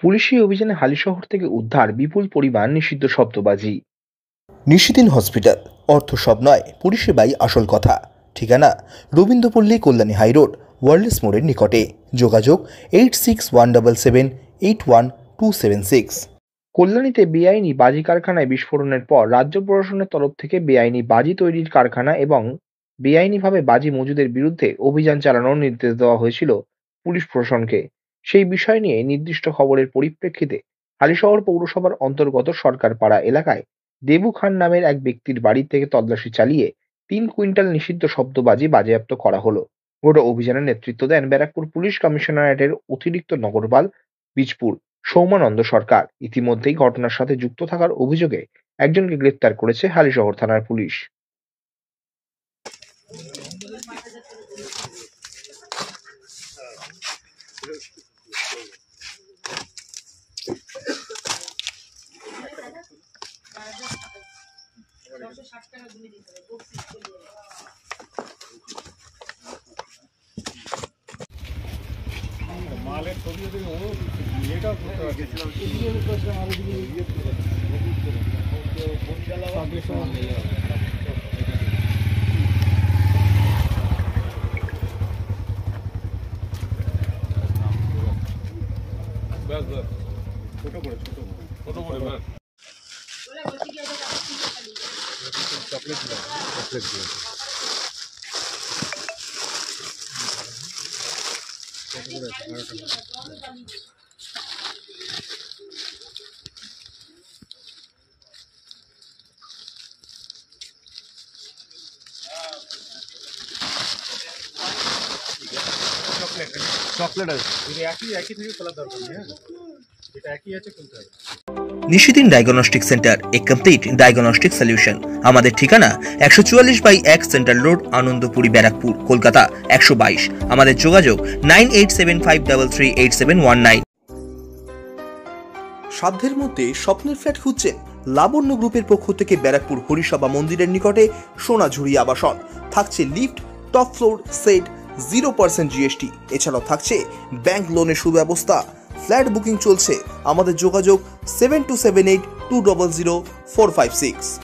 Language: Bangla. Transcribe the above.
পুলিশি অভিযানে হালিশহর থেকে উদ্ধার বিপুল পরিমাণ নিষিদ্ধ শব্দবাজি। নিশিদিন হসপিটাল, অর্থ সব নয়, পরিষেবাই আসল কথা। ঠিকানা রবীন্দ্রপল্লী, কল্যাণী হাইরোড, ওয়ার্ল্ডস মোড়ের নিকটে। যোগাযোগ 8617781276। কল্যাণীতে বেআইনি বাজি কারখানায় বিস্ফোরণের পর রাজ্য প্রশাসনের তরফ থেকে বেআইনি বাজি তৈরির কারখানা এবং বেআইনিভাবে বাজি মজুদের বিরুদ্ধে অভিযান চালানোর নির্দেশ দেওয়া হয়েছিল পুলিশ প্রশাসনকে। সেই বিষয় নিয়ে নির্দিষ্ট খবরের পরিপ্রেক্ষিতে হালিশহর পৌরসভার অন্তর্গত সরকারপাড়া এলাকায় দেবু খান নামের এক ব্যক্তির বাড়ি থেকে তল্লাশি চালিয়ে 3 কুইন্টাল নিষিদ্ধ শব্দবাজি বাজেয়াপ্ত করা হলো। গোটা অভিযানের নেতৃত্ব দেন ব্যারাকপুর পুলিশ কমিশনারেটের অতিরিক্ত নগরপাল বীজপুর সৌমানন্দ সরকার। ইতিমধ্যেই ঘটনার সাথে যুক্ত থাকার অভিযোগে একজনকে গ্রেপ্তার করেছে হালিশহর থানার পুলিশ। মালের ছবি এটাও করতে পারছিলাম ছোট করে চকলেট দিলাম। চকলেট আছে, একই থেকে খোলার দরকার নেই। হ্যাঁ, এটা একই আছে, খুলতে হবে। নিশিদিন ডায়াগনস্টিক সেন্টার, এ কমপ্লিট ডায়াগনস্টিক সলিউশন। আমাদের ঠিকানা 144/1 সেন্ট্রাল রোড, আনন্দপুরি, ব্যারাকপুর, কলকাতা 122। আমাদের যোগাযোগ 9875338719। সাধ্যের মধ্যে স্বপ্নের ফ্ল্যাট খুঁজছেন? লাবণ্য গ্রুপের পক্ষ থেকে ব্যারাকপুর হরিসভা মন্দিরের নিকটে সোনাঝুরি আবাসন। থাকছে lift, top floor, set, 0% GST. এছাড়াও থাকছে ব্যাংক লোনের সুব্যবস্থা। ফ্ল্যাট বুকিং চলছে। আমাদের যোগাযোগ 7278200456।